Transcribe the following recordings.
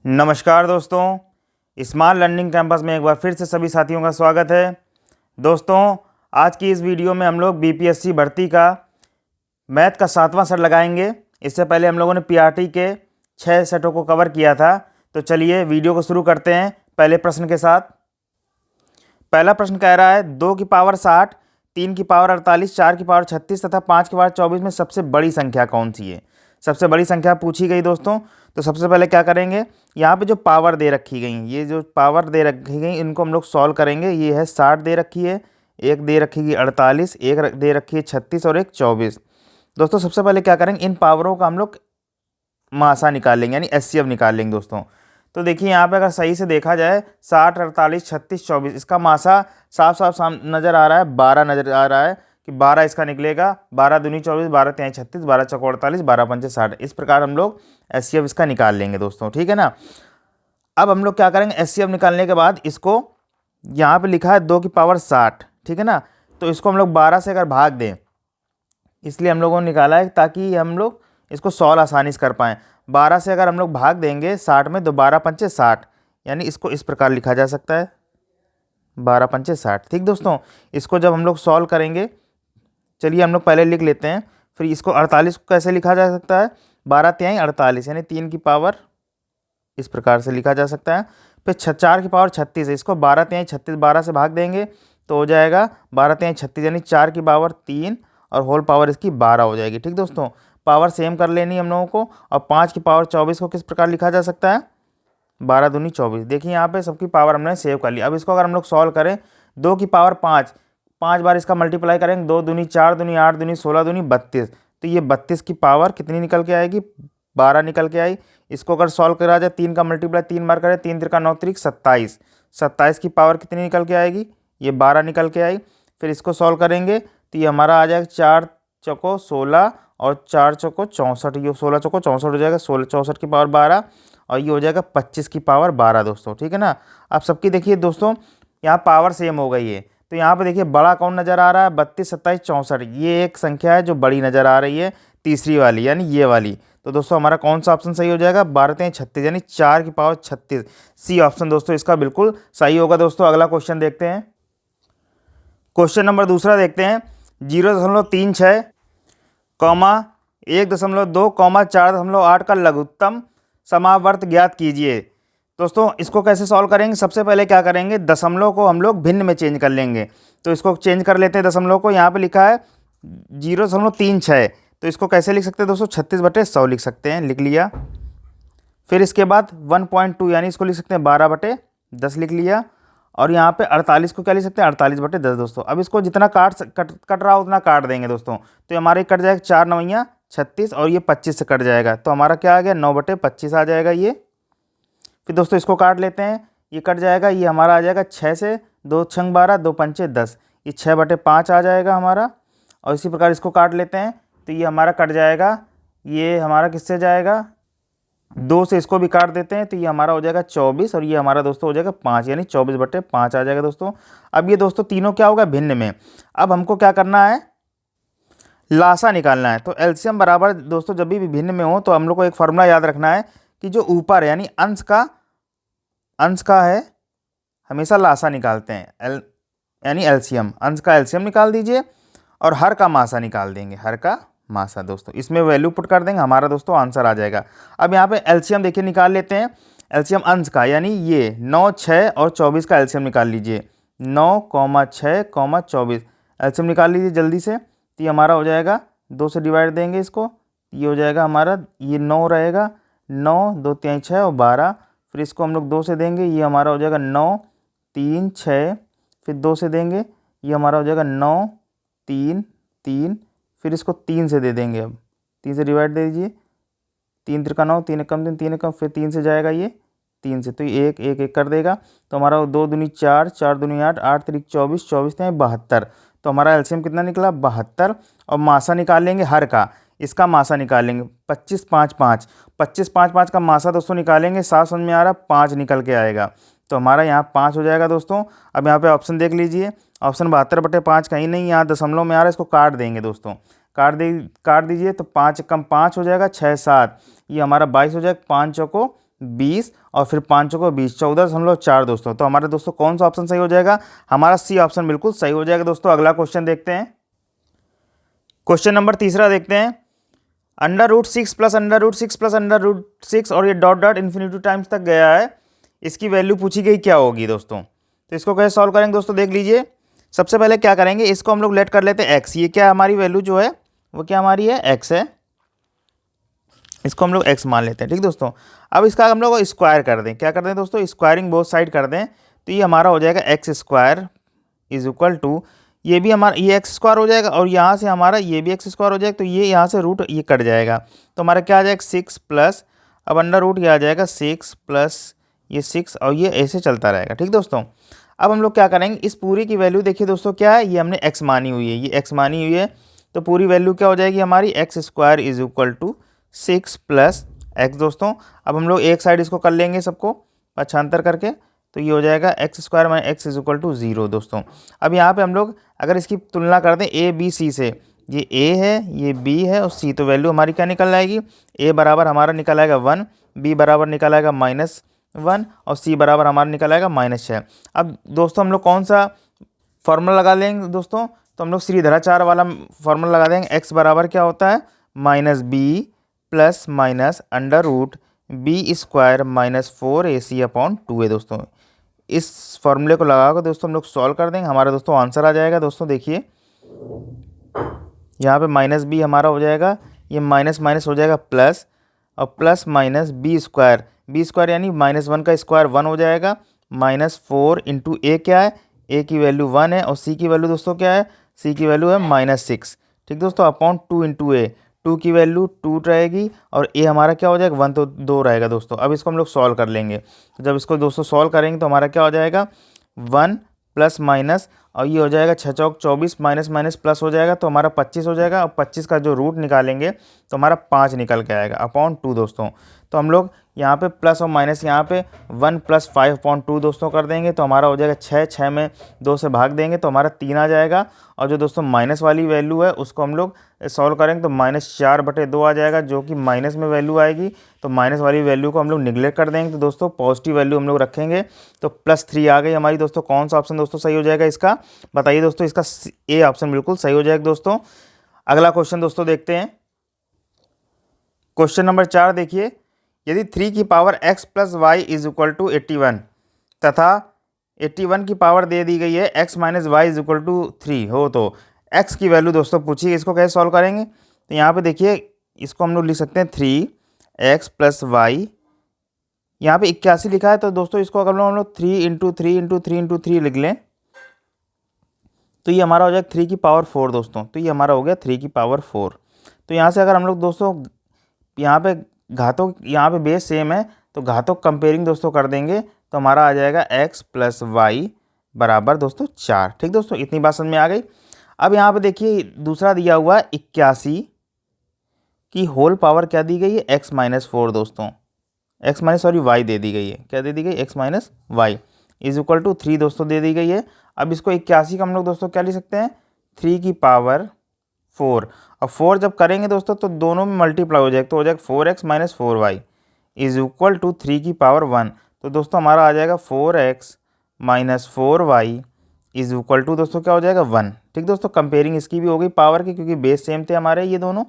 नमस्कार दोस्तों, smart learning campus में एक बार फिर से सभी साथियों का स्वागत है। दोस्तों, आज की इस वीडियो में हम लोग बीपीएससी भर्ती का मैथ का 7वां सेट लगाएंगे। इससे पहले हम लोगों ने पीआरटी के 6 सेटों को कवर किया था। तो चलिए वीडियो को शुरू करते हैं पहले प्रश्न के साथ। पहला प्रश्न कह रहा है 2 की पावर 60, 3 की पावर 48, 4 की पावर 36 तथा 5 की पावर 24 में सबसे बड़ी संख्या कौन सी है। सबसे बड़ी संख्या पूछी गई दोस्तों। तो सबसे पहले क्या करेंगे, यहाँ पे जो पावर दे रखी गई, ये जो पावर दे रखी गई इनको हम लोग सॉल्व करेंगे। ये है 60 दे रखी है, एक दे रखी है 48, एक दे रखी है 36 और एक 24। दोस्तों सबसे पहले क्या करेंगे, इन पावरों का हम लोग मासा निकालेंगे यानी एचसीएफ निकाल लेंगे दोस्तों। तो देखिए यहाँ पे अगर सही से देखा जाए 60, 48, 36, 24 इसका मासा साफ साफ नज़र आ रहा है, 12 नज़र आ रहा है कि 12 इसका निकलेगा। 12 दूनी 24, 12 तिहाई 36, 12 चौको 48, 12 पंचे 60। इस प्रकार हम लोग एचसीएफ इसका निकाल लेंगे दोस्तों, ठीक है ना। अब हम लोग क्या करेंगे, एचसीएफ निकालने के बाद इसको यहाँ पे लिखा है 2 की पावर 60, ठीक है ना। तो इसको हम लोग 12 से अगर भाग दें, इसलिए हम लोगों ने निकाला है ताकि हम लोग इसको सॉल्व आसानी से कर पाएँ। 12 से अगर हम लोग भाग देंगे 60 में तो 12 पंचे 60, यानी इसको इस प्रकार लिखा जा सकता है 12 पंचे 60। ठीक दोस्तों, इसको जब हम लोग सॉल्व करेंगे, चलिए हम लोग पहले लिख लेते हैं। फिर इसको 48 को कैसे लिखा जा सकता है, 12 तिहाई 48 यानी 3 की पावर इस प्रकार से लिखा जा सकता है। फिर 4 की पावर 36 है, इसको 12 तिहाई 36 12 से भाग देंगे तो हो जाएगा 12 तिहाई 36 यानी 4 की पावर 3 और होल पावर इसकी 12 हो जाएगी। ठीक दोस्तों, पावर सेम कर लेनी हम लोगों को। और 5 की पावर 24 को किस प्रकार लिखा जा सकता है, 12 दूनी 24। देखिए यहाँ पे सबकी पावर हमने सेव कर ली। अब इसको अगर हम लोग सॉल्व करें, 2 की पावर 5, 5 बार इसका मल्टीप्लाई करेंगे, 2 दूनी 4 दूनी 8 दूनी 16 दूनी 32। तो ये 32 की पावर कितनी निकल के आएगी, 12 निकल के आई। इसको अगर सॉल्व करा जाए, 3 का मल्टीप्लाई 3 बार करें, 3 त्रिका 9 त्रिक 27, 27 की पावर कितनी निकल के आएगी, ये 12 निकल के आई। फिर इसको सॉल्व करेंगे तो ये हमारा आ जाएगा 4 चौको 16 और 4 चौको 64, ये 16 चौको 64 हो जाएगा, 16 64 की पावर 12 और ये हो जाएगा 25 की पावर 12 दोस्तों, ठीक है ना। अब सबकी देखिए दोस्तों यहाँ पावर सेम हो गई है। तो यहाँ पे देखिए बड़ा कौन नज़र आ रहा है, 32, 27, 64। ये एक संख्या है जो बड़ी नज़र आ रही है, तीसरी वाली यानी ये वाली। तो दोस्तों हमारा कौन सा ऑप्शन सही हो जाएगा, 12 तिहाई 36 यानी 4 की पावर 36। सी ऑप्शन दोस्तों इसका बिल्कुल सही होगा। दोस्तों अगला क्वेश्चन देखते हैं। क्वेश्चन नंबर दूसरा देखते हैं। 0.36 कॉमा 1.2 कॉमा 4.8 का लघुत्तम समावर्त ज्ञात कीजिए। दोस्तों इसको कैसे सॉल्व करेंगे, सबसे पहले क्या करेंगे, दशमलव को हम लोग भिन्न में चेंज कर लेंगे। तो इसको चेंज कर लेते हैं दशमलव को। यहाँ पे लिखा है 0.36, तो इसको कैसे लिख सकते हैं दोस्तों, 36/100 लिख सकते हैं, लिख लिया। फिर इसके बाद 1.2 यानी इसको लिख सकते हैं 12/10 लिख लिया। और यहाँ पे 48 को क्या लिख सकते हैं, 48/10 दोस्तों। अब इसको जितना कट रहा उतना काट देंगे दोस्तों। तो ये हमारे कट जाएगा 4 9 36 और ये 25 से कट जाएगा, तो हमारा क्या आ गया 9/25 आ जाएगा ये। फिर दोस्तों इसको काट लेते हैं, ये कट जाएगा, ये हमारा आ जाएगा 6 से 2 छंग 12 2 पंचे 10, ये 6/5 आ जाएगा हमारा। और इसी प्रकार इसको काट लेते हैं तो ये हमारा कट जाएगा, ये हमारा किससे जाएगा, 2 से इसको भी काट देते हैं तो ये हमारा हो जाएगा 24 और ये हमारा दोस्तों हो जाएगा 5 यानी 24/5 आ जाएगा दोस्तों। अब ये दोस्तों तीनों क्या होगा, भिन्न में। अब हमको क्या करना है, लासा निकालना है। तो एलसीएम बराबर दोस्तों जब भी भिन्न में हो तो हम लोग को एक फार्मूला याद रखना है कि जो ऊपर है यानी अंश का है हमेशा लासा निकालते हैं, यानी एलसीएम, अंश का एलसीएम निकाल दीजिए और हर का मासा निकाल देंगे, हर का मासा दोस्तों। इसमें वैल्यू पुट कर देंगे, हमारा दोस्तों आंसर आ जाएगा। अब यहाँ पे एलसीएम देखिए निकाल लेते हैं। एलसीएम अंश का यानी ये 9, 6 और 24 का एलसीएम निकाल लीजिए। 9, 6, 24 एलसीएम निकाल लीजिए जल्दी से। तो ये हमारा हो जाएगा, 2 से डिवाइड देंगे इसको, ये हो जाएगा हमारा, ये 9 रहेगा, 9 2 तिहाई 6 और 12। फिर इसको हम लोग 2 से देंगे, ये हमारा हो जाएगा 9 3 6। फिर 2 से देंगे, ये हमारा हो जाएगा 9 3 3। फिर इसको 3 से दे देंगे, अब 3 से डिवाइड दे दीजिए, 3 त्रिका 9, 3 एकम 3, 3 एकम, फिर 3 से जाएगा ये 3 से, तो ये 1 1 1 कर देगा। तो हमारा 2 दूनी 4, 4 दूनी 8, 8 त्रिक 24, 24 तिहाई 72। तो हमारा एलसीएम कितना निकला, 72। और मासा निकाल लेंगे हर का, इसका मासा निकाल लेंगे 25 5 5, 25 5 5 का मासा दोस्तों निकालेंगे, साफ समझ में आ रहा, 5 निकल के आएगा। तो हमारा यहाँ 5 हो जाएगा दोस्तों। अब यहाँ पे ऑप्शन देख लीजिए, ऑप्शन 72/5 कहीं नहीं, यहाँ दशमलव में आ रहा है, इसको काट देंगे दोस्तों, काट दीजिए। तो 5 कम 5 हो जाएगा, 6 7, ये हमारा 22 हो जाएगा, 5 चौको 20 और फिर 5 को 20, 14 हम लोग 4 दोस्तों। तो हमारे दोस्तों कौन सा ऑप्शन सही हो जाएगा? हमारा सी ऑप्शन बिल्कुल सही हो जाएगा दोस्तों। अगला क्वेश्चन देखते हैं। क्वेश्चन नंबर तीसरा देखते हैं। √6 प्लस √6 प्लस √6 और ये डॉट डॉट इन्फिनिटी टाइम्स तक गया है, इसकी वैल्यू पूछी गई क्या होगी दोस्तों। तो इसको कैसे सॉल्व करेंगे दोस्तों, देख लीजिए। सबसे पहले क्या करेंगे, इसको हम लोग लेट कर लेते हैं एक्स। ये क्या हमारी वैल्यू जो है वो क्या हमारी है, एक्स है। इसको हम लोग एक्स मान लेते हैं, ठीक दोस्तों। अब इसका हम लोग स्क्वायर कर दें, क्या कर दें दोस्तों, स्क्वायरिंग बोथ साइड कर दें। तो ये हमारा हो जाएगा x square is equal to, ये भी हमारा ये एक्स स्क्वायर हो जाएगा और यहाँ से हमारा ये भी एक्स स्क्वायर हो जाएगा। तो ये यहाँ से रूट ये कट जाएगा, तो हमारा क्या आ जाएगा 6 प्लस, अब अंडर रूट ये आ जाएगा 6 प्लस ये 6 और ये ऐसे चलता रहेगा, ठीक दोस्तों। अब हम लोग क्या करेंगे, इस पूरी की वैल्यू देखिए दोस्तों क्या है, ये हमने एक्स मानी हुई है, ये एक्स मानी हुई है। तो पूरी वैल्यू क्या हो जाएगी हमारी, x square is equal to 6 plus x दोस्तों। अब हम लोग एक साइड इसको कर लेंगे सबको पक्षांतर करके, तो ये हो जाएगा x square minus x is equal to 0 दोस्तों। अब यहाँ पे हम लोग अगर इसकी तुलना कर दें ए बी सी से, ये ए है, ये बी है और सी, तो वैल्यू हमारी क्या निकल आएगी, ए बराबर हमारा निकल आएगा 1, बी बराबर निकल आएगा -1 और सी बराबर हमारा निकल आएगा -6। अब दोस्तों हम लोग कौन सा फॉर्मूला लगा लेंगे दोस्तों, तो हम लोग श्रीधराचार्य वाला फॉर्मूला लगा देंगे। एक्स बराबर क्या होता है, -b plus minus under root b square -4ac/2 है दोस्तों। इस फॉर्मूले को लगा कर दोस्तों हम लोग सॉल्व कर देंगे, हमारा दोस्तों आंसर आ जाएगा दोस्तों। देखिए यहाँ पे -b हमारा हो जाएगा, ये माइनस माइनस हो जाएगा प्लस, और प्लस माइनस बी स्क्वायर यानी -1 का स्क्वायर 1 हो जाएगा, -4 इंटू ए क्या है, ए की वैल्यू 1 है और सी की वैल्यू दोस्तों क्या है, सी की वैल्यू है -6, ठीक दोस्तों, अपॉन 2 इंटू ए, 2 की वैल्यू 2 रहेगी और ए हमारा क्या हो जाएगा 1, तो 2 रहेगा दोस्तों। अब इसको हम लोग सॉल्व कर लेंगे, तो जब इसको दोस्तों सॉल्व करेंगे तो हमारा क्या हो जाएगा 1 प्लस माइनस, और ये हो जाएगा 6 चौक 24 माइनस माइनस प्लस हो जाएगा, तो हमारा 25 हो जाएगा। और 25 का जो रूट निकालेंगे तो हमारा 5 निकल के आएगा अपॉन 2 दोस्तों। तो हम लोग यहाँ पे प्लस और माइनस यहाँ पे 1 + 5/2 दोस्तों कर देंगे, तो हमारा हो जाएगा 6 में 2 से भाग देंगे तो हमारा 3 आ जाएगा। और जो दोस्तों माइनस वाली वैल्यू है उसको हम लोग सॉल्व करेंगे तो -4/2 आ जाएगा, जो कि माइनस में वैल्यू आएगी। तो माइनस वाली वैल्यू को हम लोग निगलेक्ट कर देंगे, तो दोस्तों पॉजिटिव वैल्यू हम लोग रखेंगे, तो +3 आ गई हमारी दोस्तों। कौन सा ऑप्शन दोस्तों सही हो जाएगा इसका, बताइए दोस्तों। इसका ए ऑप्शन बिल्कुल सही हो जाएगा दोस्तों। अगला क्वेश्चन दोस्तों देखते हैं। क्वेश्चन नंबर 4 देखिए, यदि 3 की power x + y is equal to 81 तथा 81 की पावर दे दी गई है x - y is equal to 3 हो, तो x की वैल्यू दोस्तों पूछिए, इसको कैसे सॉल्व करेंगे। तो यहाँ पे देखिए इसको हम लोग लिख सकते हैं 3x + y, यहाँ पे 81 लिखा है, तो दोस्तों इसको अगर हम लोग 3 × 3 × 3 × 3 लिख लें तो ये हमारा हो जाएगा 3 की पावर 4 दोस्तों। तो ये हमारा हो गया 3 की पावर 4। तो यहाँ से अगर हम लोग दोस्तों यहाँ पे घातों, यहाँ पे बेस सेम है तो घातों कंपेयरिंग दोस्तों कर देंगे, तो हमारा आ जाएगा x + y बराबर दोस्तों 4, ठीक दोस्तों। इतनी बात समझ में आ गई। अब यहाँ पे देखिए दूसरा दिया हुआ है 81 की होल पावर क्या दी गई है, x - 4 दोस्तों, y दे दी गई है, क्या दे दी गई, x - y is equal to 3 दोस्तों दे दी गई है। अब इसको 81 का हम लोग दोस्तों क्या लिख सकते हैं, 3 की पावर 4, और 4 जब करेंगे दोस्तों तो दोनों में मल्टीप्लाई हो जाएगा, तो हो जाएगा 4x - 4y is equal to 3 की पावर 1। तो दोस्तों हमारा आ जाएगा 4x - 4y is equal to दोस्तों क्या हो जाएगा 1, ठीक दोस्तों। कंपेयरिंग इसकी भी हो गई पावर की, क्योंकि बेस सेम थे हमारे ये दोनों,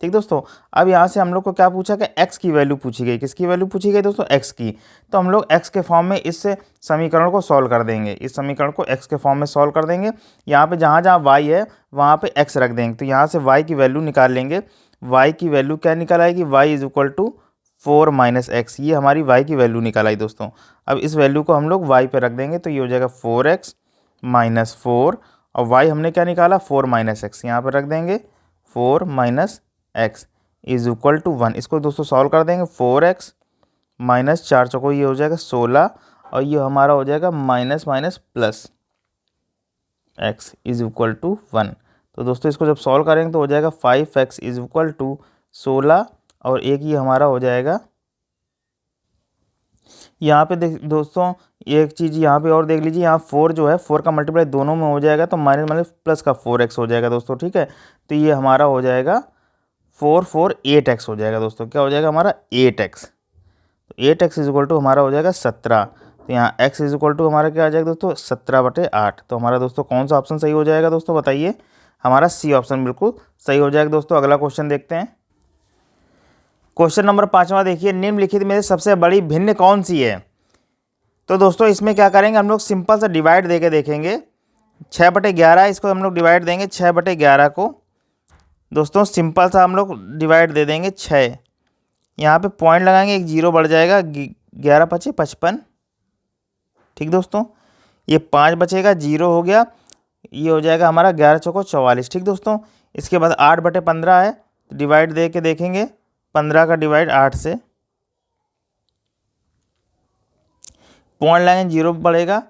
ठीक दोस्तों। अब यहाँ से हम लोग को क्या पूछा कि x की वैल्यू पूछी गई, किसकी वैल्यू पूछी गई दोस्तों, x की। तो हम लोग x के फॉर्म में इस समीकरण को सॉल्व कर देंगे, इस समीकरण को x के फॉर्म में सॉल्व कर देंगे। यहाँ पे जहाँ जहाँ y है वहाँ पे x रख देंगे, तो यहाँ से y की वैल्यू निकाल लेंगे। y की वैल्यू क्या निकल आएगी, y is equal to 4 - x, ये हमारी y की वैल्यू निकल आई दोस्तों। अब इस वैल्यू को हम लोग y पे रख देंगे, तो ये हो जाएगा 4x - 4, और y हमने क्या निकाला 4 - x, यहाँ पर रख देंगे 4 - x इज इक्वल टू 1। इसको दोस्तों सॉल्व कर देंगे, 4x - 4 चौको ये हो जाएगा 16, और ये हमारा हो जाएगा minus minus plus x is equal to 1। तो दोस्तों इसको जब सॉल्व करेंगे तो हो जाएगा 5x इज इक्वल टू 16, और एक ये हमारा हो जाएगा। यहाँ पे देख दोस्तों एक चीज़ यहाँ पे और देख लीजिए, यहाँ 4 जो है 4 का मल्टीप्लाई दोनों में हो जाएगा, तो माइनस माइनस प्लस का 4x हो जाएगा दोस्तों, ठीक है। तो ये हमारा हो जाएगा 4 4 8x हो जाएगा दोस्तों, क्या हो जाएगा हमारा 8x। तो 8x इज इक्वल टू हमारा हो जाएगा 17। तो यहाँ x इज इक्वल टू हमारा क्या आ जाएगा दोस्तों 17/8। तो हमारा दोस्तों कौन सा ऑप्शन सही हो जाएगा दोस्तों बताइए। हमारा सी ऑप्शन बिल्कुल सही हो जाएगा दोस्तों। अगला क्वेश्चन देखते हैं। क्वेश्चन नंबर 5वां देखिए, निम्नलिखित में से सबसे बड़ी भिन्न कौन सी है। तो दोस्तों इसमें क्या करेंगे हम लोग, सिंपल सा डिवाइड दे के देखेंगे। 6/11 इसको हम लोग डिवाइड देंगे 6/11 को दोस्तों, सिंपल सा हम लोग डिवाइड दे देंगे 6। यहाँ पे पॉइंट लगाएंगे, एक जीरो बढ़ जाएगा, 11×5 = 55। ठीक दोस्तों, ये 5 बचेगा, जीरो हो गया, ये हो जाएगा हमारा 11×4 = 44। ठीक दोस्तों, इसके बाद 8/15 है, डिवाइड दे के देखेंगे 15 का डिवाइड 8 से, पॉइंट लाएंगे, जीरो बढ़ेगा,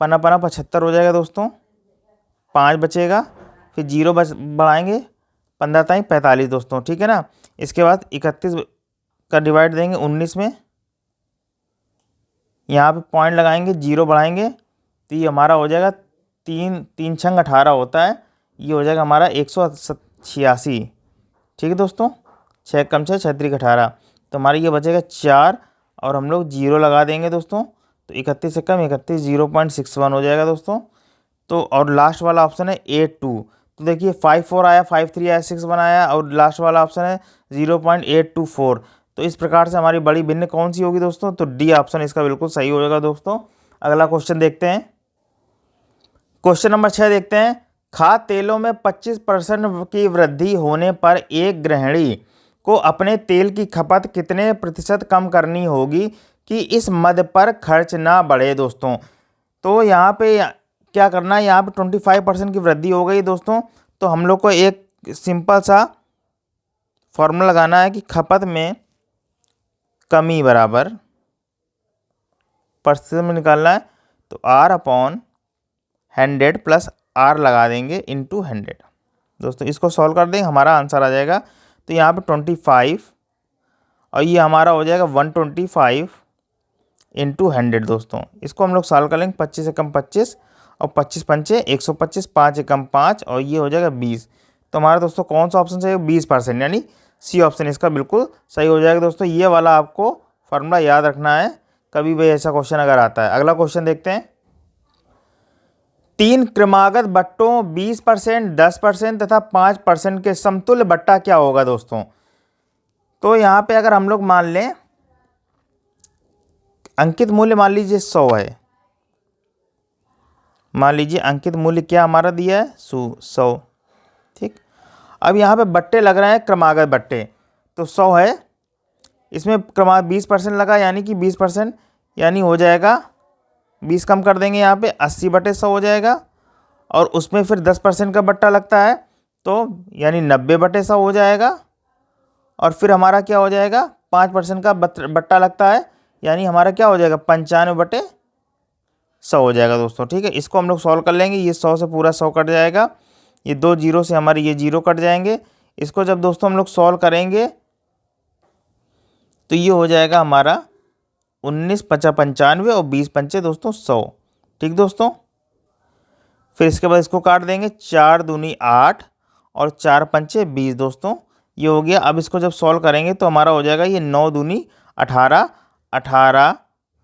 5×5 = 75 हो जाएगा दोस्तों, 5 बचेगा, फिर जीरो बढ़ाएंगे 15×45 दोस्तों। ठीक है ना। इसके बाद 31 का डिवाइड देंगे 19 में, यहाँ पे पॉइंट लगाएंगे, जीरो बढ़ाएंगे, तो ये हमारा हो जाएगा 3×3 = 18 होता है, ये हो जाएगा हमारा 186। ठीक है दोस्तों, 6 कम 6 6 18, तो हमारा ये बचेगा 4 और हम लोग जीरो लगा देंगे दोस्तों, तो 31 से कम 31 0.61 हो जाएगा दोस्तों। तो और लास्ट वाला ऑप्शन है 8×2। तो देखिए 5×4 आया, 5×3 आया, 6×1 आया और लास्ट वाला ऑप्शन है 0.824। तो इस प्रकार से हमारी बड़ी भिन्न कौन सी होगी दोस्तों, तो डी ऑप्शन इसका बिल्कुल सही हो जाएगा दोस्तों। अगला क्वेश्चन देखते हैं। क्वेश्चन नंबर 6 देखते हैं। खाद्य तेलों में 25% की वृद्धि होने पर एक गृहिणी को अपने तेल की खपत कितने प्रतिशत कम करनी होगी कि इस मद पर खर्च ना बढ़े दोस्तों। तो यहाँ पे क्या करना है, यहाँ पे 25% की वृद्धि हो गई दोस्तों, तो हम लोग को एक सिंपल सा फॉर्मूला लगाना है कि खपत में कमी बराबर प्रतिशत में निकालना है, तो R/100 + R लगा देंगे इंटू 100 दोस्तों। इसको सॉल्व कर देंगे, हमारा आंसर आ जाएगा। तो यहाँ पे 25 और ये हमारा हो जाएगा 125 इंटू 100 दोस्तों। इसको हम लोग सॉल्व कर लेंगे, 25 से कम 25 और 25×5 = 125, 5 से कम 5 और ये हो जाएगा 20। तो हमारा दोस्तों कौन सा ऑप्शन चाहिए, 20%, यानी सी ऑप्शन इसका बिल्कुल सही हो जाएगा दोस्तों। ये वाला आपको फार्मूला याद रखना है कभी भी ऐसा क्वेश्चन अगर आता है। अगला क्वेश्चन देखते हैं। 3 क्रमागत बट्टों 20%, 10% तथा 5% के समतुल्य बट्टा क्या होगा दोस्तों। तो यहाँ पे अगर हम लोग मान लें अंकित मूल्य मान लीजिए 100 है, मान लीजिए अंकित मूल्य क्या हमारा दिया है 100। ठीक, अब यहाँ पे बट्टे लग रहे हैं क्रमागत बट्टे, तो 100 है, इसमें क्रमागत 20% लगा यानी कि 20%, यानी हो जाएगा 20 कम कर देंगे यहाँ पे 80/100 हो जाएगा, और उसमें फिर 10% का बट्टा लगता है तो यानी 90/100 हो जाएगा, और फिर हमारा क्या हो जाएगा 5% का बट्टा लगता है, यानी हमारा क्या हो जाएगा 95/100 हो जाएगा दोस्तों। ठीक है, इसको हम लोग सॉल्व कर लेंगे, ये 100 से पूरा 100 कट जाएगा, ये 2 जीरो से हमारे ये जीरो कट जाएंगे। इसको जब दोस्तों हम लोग सॉल्व करेंगे तो ये हो जाएगा हमारा 19×5 = 95 और 20×5 दोस्तों 100। ठीक दोस्तों, फिर इसके बाद इसको काट देंगे, 4 दूनी 8 और 4×5 = 20 दोस्तों, ये हो गया। अब इसको जब सॉल्व करेंगे तो हमारा हो जाएगा ये 9 दूनी 18, 18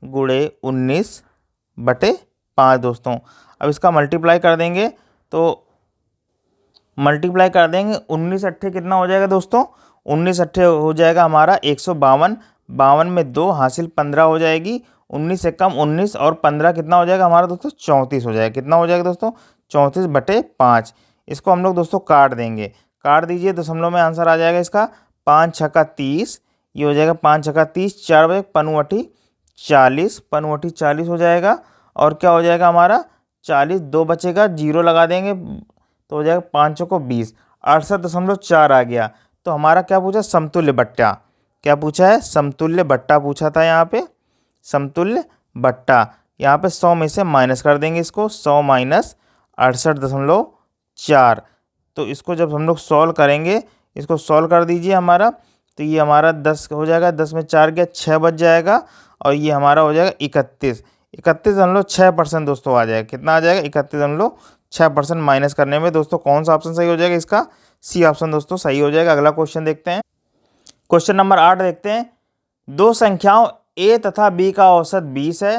× 19/5 दोस्तों। अब इसका मल्टीप्लाई कर देंगे, तो मल्टीप्लाई कर देंगे 19×8 कितना हो जाएगा दोस्तों, 19×8 हो जाएगा हमारा 152, 52 में 2 हासिल 15 हो जाएगी, 19 से कम 19 और 15 कितना हो जाएगा हमारा दोस्तों 34 हो जाएगा। कितना हो जाएगा दोस्तों 34/5। इसको हम लोग दोस्तों काट देंगे, काट दीजिए, दशमलव में आंसर आ जाएगा इसका 5×6 = 30, ये हो जाएगा 5×6 = 30, 4 बजे 5×8 = 40, 5×8 = 40 हो जाएगा, और क्या हो जाएगा हमारा 40, 2 बचेगा, जीरो लगा देंगे तो हो जाएगा 5×4 = 20, 68.4 आ गया। तो हमारा क्या पूछा, समतुल्य बट्टा, क्या पूछा है, समतुल्य बट्टा पूछा था यहाँ पे, समतुल्य बट्टा। यहाँ पे 100 में से माइनस कर देंगे इसको, 100 - 68.4। तो इसको जब हम लोग सॉल्व करेंगे, इसको सॉल्व कर दीजिए हमारा, तो ये हमारा 10 हो जाएगा, 10 में 4 गया 6 बच जाएगा, और ये हमारा हो जाएगा 31.6% दोस्तों आ जाएगा। कितना आ जाएगा 31.6%। माइनस करने में दोस्तों कौन सा ऑप्शन सही हो जाएगा, इसका सी ऑप्शन दोस्तों सही हो जाएगा। अगला क्वेश्चन देखते हैं। क्वेश्चन नंबर 8 देखते हैं। दो संख्याओं a तथा b का औसत 20 है,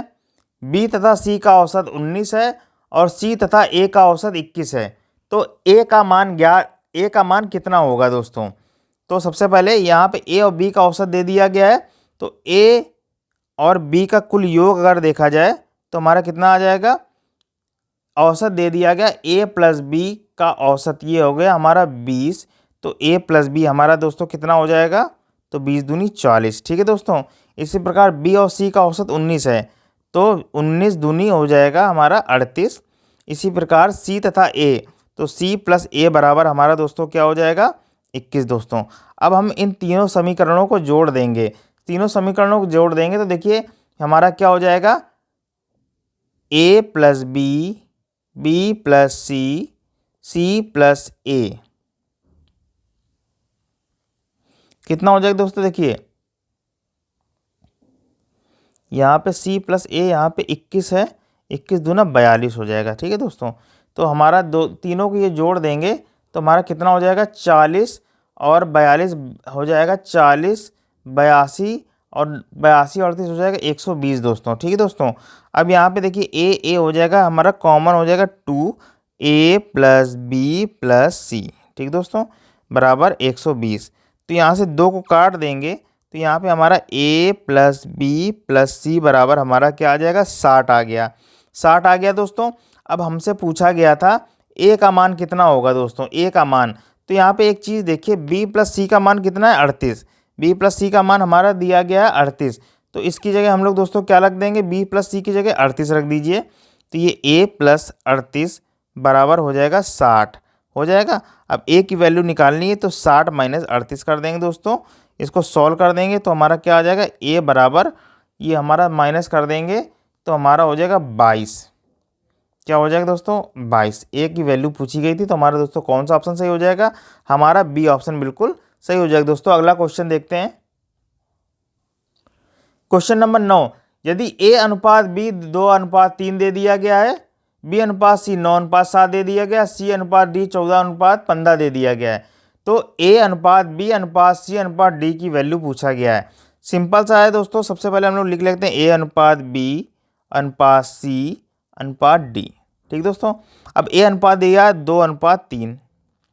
b तथा c का औसत 19 है और c तथा a का औसत 21 है। तो a का मान कितना होगा दोस्तों? तो सबसे पहले यहाँ पे a और b का औसत दे दिया गया है, तो a और b का कुल योग अगर देखा जाए तो हमारा कितना आ जाएगा? औसत दे दिया गया a प्लस बी का औसत ये हो गया हमारा 20। तो a प्लस बी हमारा दोस्तों कितना हो जाएगा? तो 20 दूनी 40। ठीक है दोस्तों। इसी प्रकार b और c का औसत 19 है, तो 19 दूनी हो जाएगा हमारा 38। इसी प्रकार c तथा a, तो c प्लस a बराबर हमारा दोस्तों क्या हो जाएगा? 21 दोस्तों। अब हम इन तीनों समीकरणों को जोड़ देंगे। तीनों समीकरणों को जोड़ देंगे तो देखिए हमारा क्या हो जाएगा? a plus B, B plus C, C plus A, कितना हो जाएगा दोस्तों? देखिए यहाँ पे c प्लस ए, यहाँ पे 21 है, 21 दूना 42 हो जाएगा। ठीक है दोस्तों। तो हमारा तीनों को ये जोड़ देंगे तो हमारा कितना हो जाएगा? 40 और 42 हो जाएगा 40, 82 और 82 38 हो जाएगा 120 दोस्तों। ठीक है दोस्तों। अब यहाँ पे देखिए ए हो जाएगा हमारा कॉमन हो जाएगा 2a प्लस बी प्लस सी। ठीक दोस्तों, बराबर 120। तो यहाँ से 2 को काट देंगे तो यहाँ पे हमारा a प्लस बी प्लस सी बराबर हमारा क्या आ जाएगा? 60 आ गया। 60 आ गया दोस्तों। अब हमसे पूछा गया था a का मान कितना होगा दोस्तों? a का मान, तो यहाँ पे एक चीज़ देखिए b प्लस सी का मान कितना है? 38। b प्लस सी का मान हमारा दिया गया है 38। तो इसकी जगह हम लोग दोस्तों क्या रख देंगे? b प्लस सी की जगह 38 रख दीजिए। तो ये a प्लस 38 बराबर हो जाएगा 60 हो जाएगा। अब a की वैल्यू निकालनी है तो 60 माइनस 38 कर देंगे दोस्तों। इसको सॉल्व कर देंगे तो हमारा क्या आ जाएगा? a बराबर ये हमारा माइनस कर देंगे तो हमारा हो जाएगा 22। क्या हो जाएगा दोस्तों? 22। a की वैल्यू पूछी गई थी तो हमारा दोस्तों कौन सा ऑप्शन सही हो जाएगा? हमारा बी ऑप्शन बिल्कुल सही हो जाएगा दोस्तों। अगला क्वेश्चन देखते हैं। क्वेश्चन नंबर 9, यदि a अनुपात b 2:3 दे दिया गया है, b अनुपात c 9:7 दे दिया गया, c अनुपात d 14:15 दे दिया गया है, तो a अनुपात b अनुपात c अनुपात d की वैल्यू पूछा गया है। सिंपल सा है दोस्तों। सबसे पहले हम लोग लिख लेते हैं a अनुपात b अनुपात c अनुपात d। ठीक दोस्तों। अब a अनुपात दिया है 2:3,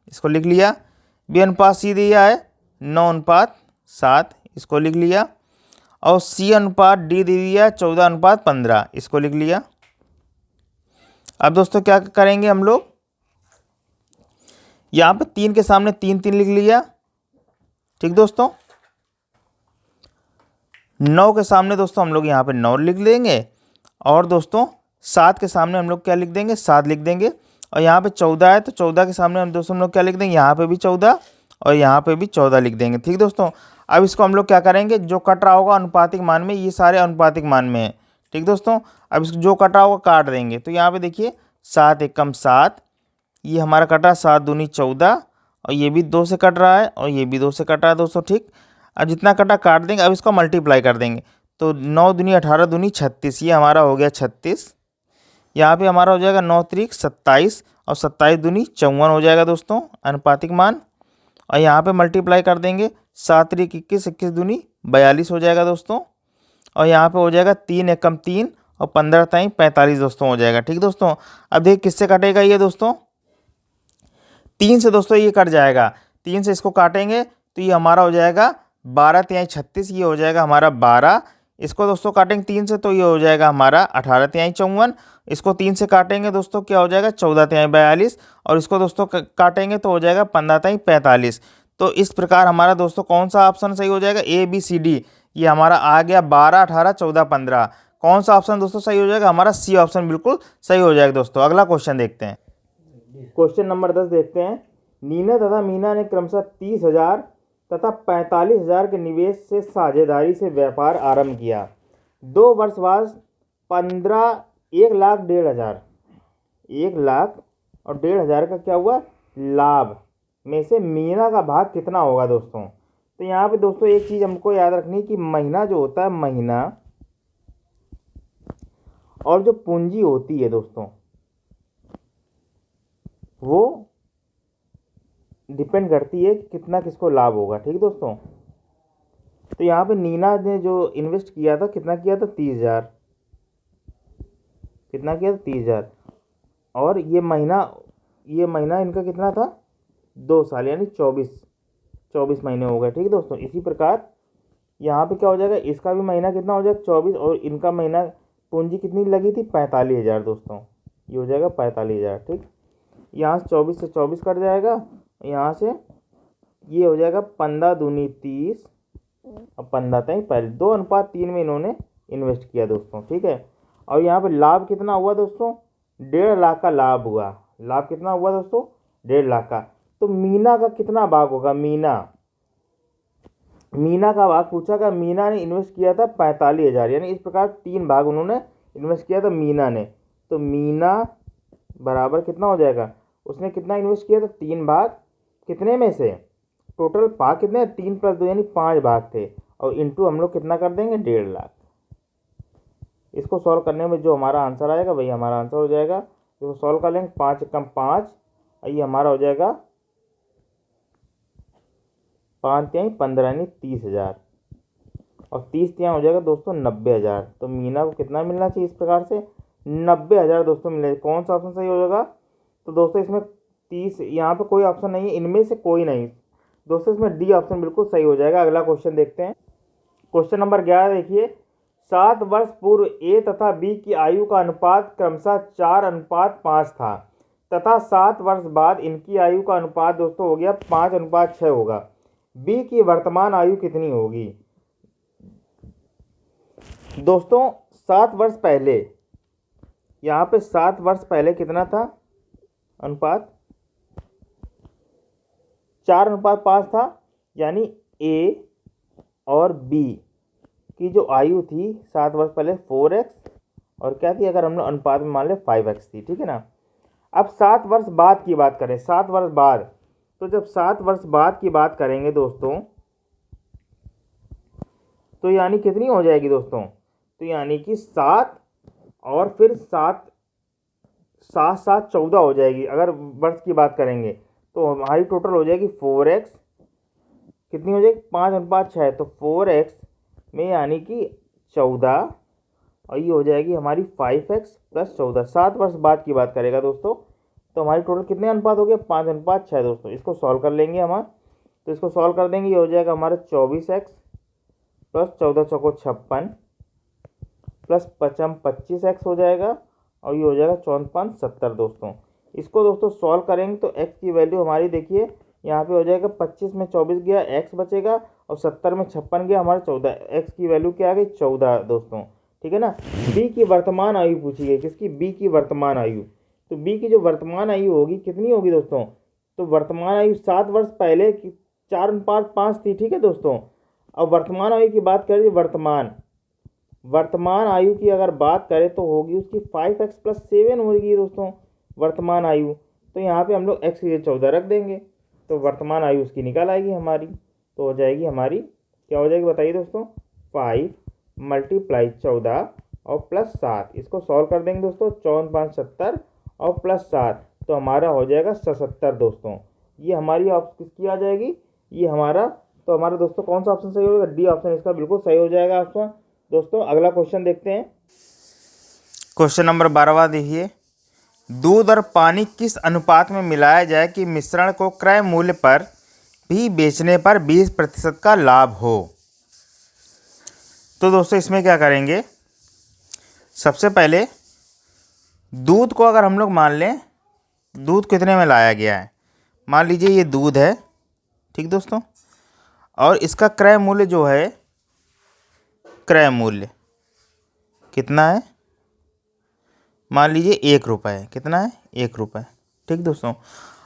इसको लिख लिया। b अनुपात c दिया है 9:7, इसको लिख लिया। और c अनुपात d दे दिया 14:15, इसको लिख लिया। अब दोस्तों क्या करेंगे हम लोग? यहाँ पे 3 के सामने 3 3 लिख लिया। ठीक दोस्तों। 9 के सामने दोस्तों हम लोग यहाँ पे 9 लिख देंगे। और दोस्तों 7 के सामने हम लोग क्या लिख देंगे? 7 लिख देंगे। और यहाँ पे 14 है तो 14 के सामने हम दोस्तों हम लोग क्या लिख देंगे? यहाँ पे भी 14 और यहाँ पे भी 14 लिख देंगे। ठीक दोस्तों। अब इसको हम लोग क्या करेंगे? जो कट रहा होगा अनुपातिक मान में, ये सारे अनुपातिक मान में है। ठीक दोस्तों। अब इसको जो कटा होगा काट देंगे। तो यहाँ पे देखिए 7 एकम 7, ये हमारा कटा 7 दूनी 14 और ये भी 2 से कट रहा है और ये भी 2 से कट रहा है दोस्तों। ठीक। अब जितना कटा काट देंगे। अब इसको मल्टीप्लाई कर देंगे तो 9 दूनी 18 दूनी 36, ये हमारा हो गया 36। यहाँ पे हमारा हो जाएगा 9 त्रिक 27 और 27 दूनी 54 हो जाएगा दोस्तों अनुपातिक मान। और यहाँ पे मल्टीप्लाई कर देंगे 7 त्रिक 21, 21 दूनी 42 हो जाएगा दोस्तों। और यहाँ पे हो जाएगा 3 एकम 3 और 15 ताई 45 दोस्तों हो जाएगा। ठीक दोस्तों। अब देखिए किससे कटेगा ये दोस्तों? 3 से दोस्तों ये कट जाएगा। 3 से इसको काटेंगे तो ये हमारा हो जाएगा 12 तिहाई 36, ये हो जाएगा हमारा 12। इसको दोस्तों काटेंगे 3 से तो ये हो जाएगा हमारा 18 तिहाई 54। इसको 3 से काटेंगे दोस्तों क्या हो जाएगा? 14 तिहाई 42। और इसको दोस्तों काटेंगे तो हो जाएगा 15 तिहाई 45। तो इस प्रकार हमारा दोस्तों कौन सा ऑप्शन सही हो जाएगा? ए बी सी डी, ये हमारा आ गया 12 18 14 15। कौन सा ऑप्शन दोस्तों सही हो जाएगा? हमारा सी ऑप्शन बिल्कुल सही हो जाएगा दोस्तों। अगला क्वेश्चन देखते हैं। क्वेश्चन नंबर 10 देखते हैं। नीना तथा मीना ने क्रमशः 30,000 तथा 45,000 के निवेश से साझेदारी से व्यापार आरंभ किया। 2 वर्ष बाद 1,00,000 1,00,000 और 1,500 का क्या हुआ? लाभ में से मीना का भाग कितना होगा दोस्तों? तो यहाँ पे दोस्तों एक चीज़ हमको याद रखनी कि महीना जो होता है, महीना और जो पूंजी होती है दोस्तों, वो डिपेंड करती है कि कितना किसको लाभ होगा। ठीक दोस्तों। तो यहाँ पे नीना ने जो इन्वेस्ट किया था, कितना किया था, 30,000। कितना किया था, 30,000। और ये महीना इनका कितना था, 2 साल, यानी 24 महीने हो गए। ठीक है दोस्तों, इसी प्रकार यहाँ पे क्या हो जाएगा, इसका भी महीना कितना हो जाएगा, 24, और इनका महीना पूंजी कितनी लगी थी, 45,000 दोस्तों। ये हो जाएगा 45,000। ठीक, यहाँ से 24 से 24 कट जाएगा, यहाँ से ये हो जाएगा 15 दूनी 30 और 15 तय पहले 2:3 में इन्होंने इन्वेस्ट किया दोस्तों। ठीक है, और यहाँ पे लाभ कितना हुआ दोस्तों, 1.5 लाख का लाभ हुआ। लाभ कितना हुआ दोस्तों, 1.5 लाख का। तो मीना का कितना भाग होगा, मीना का भाग पूछा का। मीना ने इन्वेस्ट किया था 45,000, यानी इस प्रकार 3 भाग उन्होंने इन्वेस्ट किया था मीना ने। तो मीना बराबर कितना हो जाएगा, उसने कितना इन्वेस्ट किया था, 3 भाग। कितने में से, टोटल भाग कितने, 3 + 2 यानी 5 भाग थे, और इंटू हम लोग कितना कर देंगे, 1.5 लाख। इसको सॉल्व करने में जो हमारा आंसर आएगा वही हमारा आंसर हो जाएगा। इसको सॉल्व कर लेंगे, 5 × 5, ये हमारा हो जाएगा 5 × 15 यानी 30,000, और 30 हो जाएगा दोस्तों 90,000। तो मीना को कितना मिलना चाहिए, इस प्रकार से 90,000 दोस्तों मिले। कौन सा ऑप्शन सही हो जाएगा, तो दोस्तों इसमें 30, यहाँ पे कोई ऑप्शन नहीं है, इनमें से कोई नहीं दोस्तों, इसमें डी ऑप्शन बिल्कुल सही हो जाएगा। अगला क्वेश्चन देखते हैं, क्वेश्चन नंबर 11 देखिए। 7 वर्ष पूर्व ए तथा बी की आयु का अनुपात क्रमशः 4:5 था, तथा 7 वर्ष बाद इनकी आयु का अनुपात दोस्तों हो गया 5:6 होगा। बी की वर्तमान आयु कितनी होगी। दोस्तों 7 वर्ष पहले, यहाँ पे 7 वर्ष पहले कितना था अनुपात, 4:5 था, यानी ए और बी की जो आयु थी 7 वर्ष पहले 4x, और क्या थी, अगर हम लोग अनुपात में मान ले 5x थी। ठीक है ना। अब 7 वर्ष बाद की बात करें, 7 वर्ष बाद, तो जब 7 वर्ष बाद की बात करेंगे दोस्तों, तो यानी कितनी हो जाएगी दोस्तों, तो यानी कि 7 और फिर 7 7 7 14 हो जाएगी। अगर वर्ष की बात करेंगे तो हमारी टोटल हो जाएगी 4x, कितनी हो जाएगी, 5:6, तो 4x में यानी कि 14, और ये हो जाएगी हमारी 5x + 14। 7 वर्ष बाद की बात करेगा दोस्तों, तो हमारी टोटल कितने अनुपात हो गया, 5:6 दोस्तों। इसको सॉल्व कर लेंगे हम, तो इसको सॉल्व कर देंगे, ये हो जाएगा हमारा 24x + 14 × 56 + 5 25x हो जाएगा, और ये हो जाएगा 54 70 दोस्तों। इसको दोस्तों सॉल्व करेंगे तो x की वैल्यू हमारी देखिए, यहाँ पे हो जाएगा 25 में 24 गया, x बचेगा, और 70 में 56 गया, हमारा 14, x की वैल्यू क्या आ गई, 14 दोस्तों। ठीक है ना। b की वर्तमान आयु पूछी गई, किसकी, b की वर्तमान आयु। तो b की जो वर्तमान आयु होगी कितनी होगी दोस्तों, तो वर्तमान आयु 7 वर्ष पहले की 4:5 थी। ठीक है दोस्तों। अब वर्तमान आयु की बात करें, वर्तमान आयु की अगर बात करें तो होगी उसकी 5x + 7 होगी दोस्तों वर्तमान आयु। तो यहाँ पे हम लोग x की जगह 14 रख देंगे, तो वर्तमान आयु उसकी निकल आएगी हमारी। तो हो जाएगी हमारी, क्या हो जाएगी बताइए दोस्तों, 5 × 14 और +7। इसको सॉल्व कर देंगे दोस्तों, 54 5 70 और +7, तो हमारा हो जाएगा 77 दोस्तों। ये हमारी किसकी आ जाएगी, ये हमारा, तो हमारा दोस्तों कौन सा ऑप्शन सही होगा, डी ऑप्शन इसका बिल्कुल सही हो जाएगा ऑप्शन दोस्तों। अगला क्वेश्चन देखते हैं, क्वेश्चन नंबर 12 देखिए। दूध और पानी किस अनुपात में मिलाया जाए कि मिश्रण को क्रय मूल्य पर भी बेचने पर 20% का लाभ हो। तो दोस्तों इसमें क्या करेंगे, सबसे पहले दूध को अगर हम लोग मान लें, दूध कितने में लाया गया है, मान लीजिए ये दूध है, ठीक दोस्तों, और इसका क्रय मूल्य जो है, क्रय मूल्य कितना है, मान लीजिए 1 रुपये, कितना है, 1 रुपये। ठीक दोस्तों,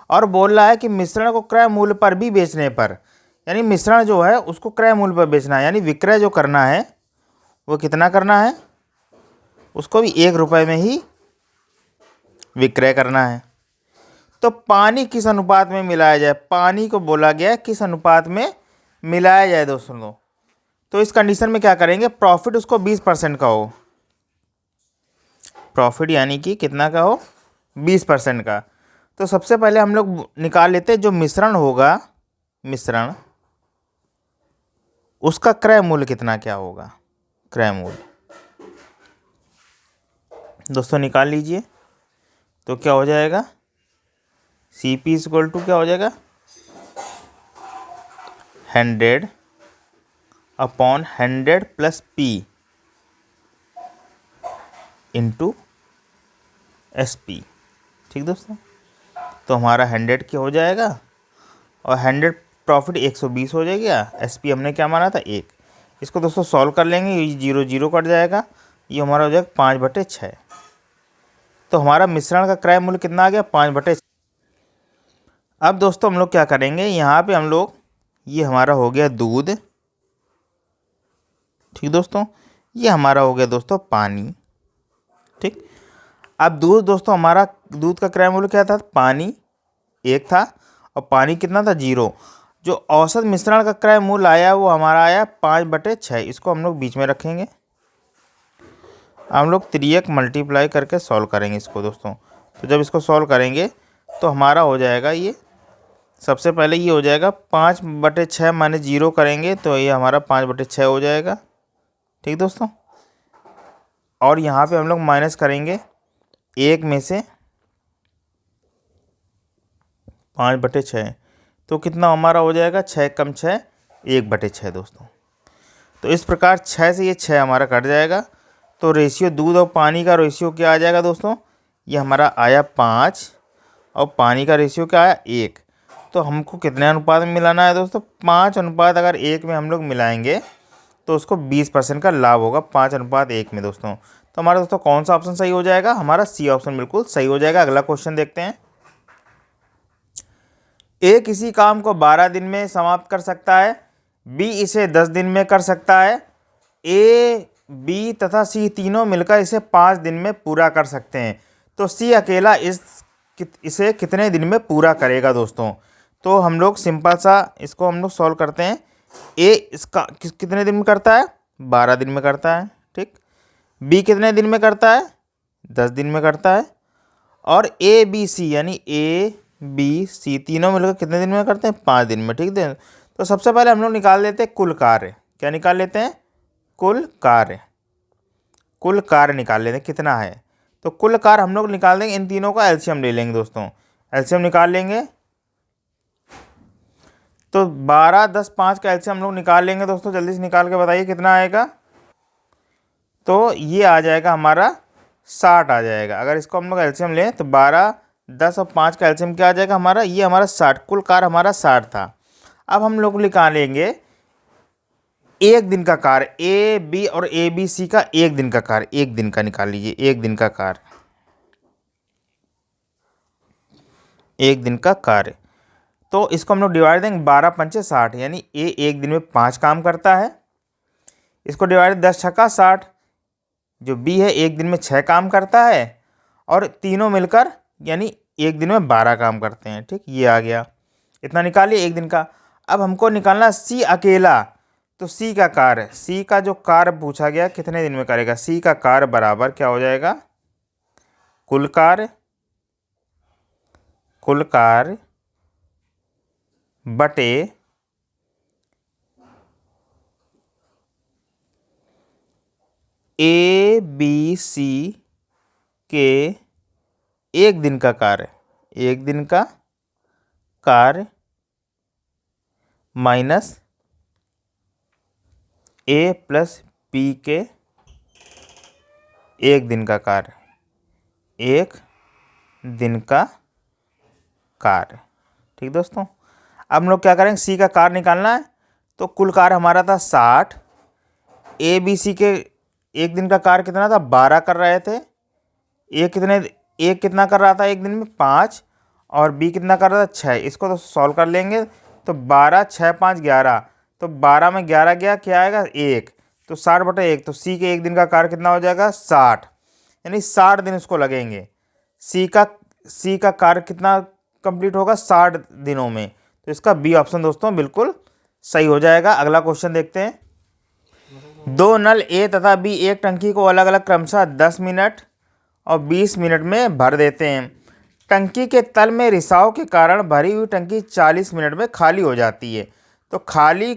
और बोल रहा है कि मिश्रण को क्रय मूल्य पर भी बेचने पर, यानी मिश्रण जो है उसको क्रय मूल्य पर बेचना है, यानी विक्रय जो करना है वो कितना करना है, उसको भी 1 रुपये में ही विक्रय करना है। तो पानी किस अनुपात में मिलाया जाए, पानी को बोला गया है किस अनुपात में मिलाया जाए दोस्तों। तो इस कंडीशन में क्या करेंगे, प्रॉफिट उसको 20% का हो, प्रॉफिट यानी कि कितना का हो, 20% का। तो सबसे पहले हम लोग निकाल लेते हैं जो मिश्रण होगा, मिश्रण उसका क्रय मूल्य कितना क्या होगा। क्रय मूल्य दोस्तों निकाल लीजिए। तो क्या हो जाएगा, सी पी इक्वल टू क्या हो जाएगा, 100 upon 100 plus P into S P. ठीक दोस्तों, तो हमारा 100 क्या हो जाएगा और 100 प्रॉफिट 120 हो जाएगा। एस पी हमने क्या माना था 1। इसको दोस्तों सॉल्व कर लेंगे, ये 0 0 कट जाएगा, ये हमारा हो जाएगा 5/6। तो हमारा मिश्रण का क्रय मूल्य कितना आ गया, 5/6। अब दोस्तों हम लोग क्या करेंगे, यहाँ पे हम लोग, ये हमारा हो गया दूध। ठीक दोस्तों, ये हमारा हो गया दोस्तों पानी। ठीक, अब दूध दोस्तों, हमारा दूध का क्रय मूल्य क्या था, पानी 1 था और पानी कितना था 0। जो औसत मिश्रण का क्रय मूल्य आया वो हमारा आया 5/6। इसको हम लोग बीच में रखेंगे, हम लोग 3 मल्टीप्लाई करके सॉल्व करेंगे इसको दोस्तों। तो जब इसको सॉल्व करेंगे तो हमारा हो जाएगा, ये सबसे पहले ये हो जाएगा 5/6 माइनस 0 करेंगे तो ये हमारा 5/6 हो जाएगा। ठीक दोस्तों, और यहाँ पे हम लोग माइनस करेंगे 1 में से 5/6, तो कितना हमारा हो जाएगा, 6 कम 6 1/6 दोस्तों। तो इस प्रकार 6 से ये 6 हमारा कट जाएगा। तो रेशियो दूध और पानी का रेशियो क्या आ जाएगा दोस्तों, ये हमारा आया 5 और पानी का रेशियो क्या आया 1। तो हमको कितने अनुपात में मिलाना है दोस्तों, 5 अनुपात अगर 1 में हम लोग मिलाएंगे तो उसको 20% का लाभ होगा 5:1 में दोस्तों। तो हमारा दोस्तों कौन सा ऑप्शन सही हो जाएगा, हमारा सी ऑप्शन बिल्कुल सही हो जाएगा। अगला क्वेश्चन देखते हैं। ए किसी काम को 12 दिन में समाप्त कर सकता है, बी इसे 10 दिन में कर सकता है, ए बी तथा सी तीनों मिलकर इसे 5 दिन में पूरा कर सकते हैं। तो सी अकेला इसे कितने दिन में पूरा करेगा दोस्तों। तो हम लोग सिंपल सा इसको हम लोग सॉल्व करते हैं। ए इसका कितने दिन में करता है, 12 दिन में करता है। ठीक, बी कितने दिन में करता है, 10 दिन में करता है, और ए बी सी यानी ए बी सी तीनों मिलकर कितने दिन में करते हैं, 5 दिन में। ठीक है, तो सबसे पहले हम लोग निकाल लेते हैं कुल कार्य। क्या निकाल लेते हैं, कुल कार्य। कुल कार्य निकाल लेते हैं कितना है। तो कुल कार्य हम लोग निकाल देंगे, इन तीनों का एलसीएम ले लेंगे दोस्तों। एलसीएम निकाल लेंगे तो 12 10 5 का एलसीएम हम लोग निकाल लेंगे दोस्तों। जल्दी से निकाल के बताइए कितना आएगा। तो ये आ जाएगा हमारा 60 आ जाएगा। अगर इसको हम लोग एलसीएम लें तो 12 10 और 5 का एलसीएम क्या आ जाएगा हमारा, ये हमारा 60। कुल कार्य हमारा 60 था। अब हम लोग निकालेंगे एक दिन का कार्य, ए बी और ए बी सी का एक दिन का कार्य। एक दिन का निकाल लीजिए, एक दिन का कार्य, एक दिन का कार्य। तो इसको हम लोग डिवाइड देंगे, 12 पंचे 60 यानी ए एक दिन में 5 काम करता है। इसको डिवाइड 10 छक्का 60, जो बी है एक दिन में 6 काम करता है, और तीनों मिलकर यानी एक दिन में 12 काम करते हैं। ठीक, ये आ गया, इतना निकालिए एक दिन का। अब हमको निकालना सी अकेला। तो सी का कार्य, सी का जो कार्य पूछा गया कितने दिन में करेगा, सी का कार्य बराबर क्या हो जाएगा, कुल कार्य, कुल कार्य बटे ए बी सी के एक दिन का कार्य, एक दिन का कार्य माइनस ए प्लस बी के एक दिन का कार्य, एक दिन का कार्य। ठीक दोस्तों, अब हम लोग क्या करेंगे, सी का कार्य निकालना है। तो कुल कार्य हमारा था 60, ए बी सी के एक दिन का कार्य कितना था, 12 कर रहे थे। एक कितना कर रहा था एक दिन में, 5, और बी कितना कर रहा था, 6। इसको तो सॉल्व कर लेंगे। तो 12 6 5 11, तो 12 में 11 गया, क्या आएगा 1, तो 60/1। तो सी के एक दिन का कार्य कितना हो जाएगा, 60, यानी 60 दिन उसको लगेंगे। सी का कार्य कितना कंप्लीट होगा, 60 दिनों में। तो इसका बी ऑप्शन दोस्तों बिल्कुल सही हो जाएगा। अगला क्वेश्चन देखते हैं। दो नल ए तथा बी एक टंकी को अलग अलग क्रमशः 10 मिनट और 20 मिनट में भर देते हैं। टंकी के तल में रिसाव के कारण भरी हुई टंकी 40 मिनट में खाली हो जाती है। तो खाली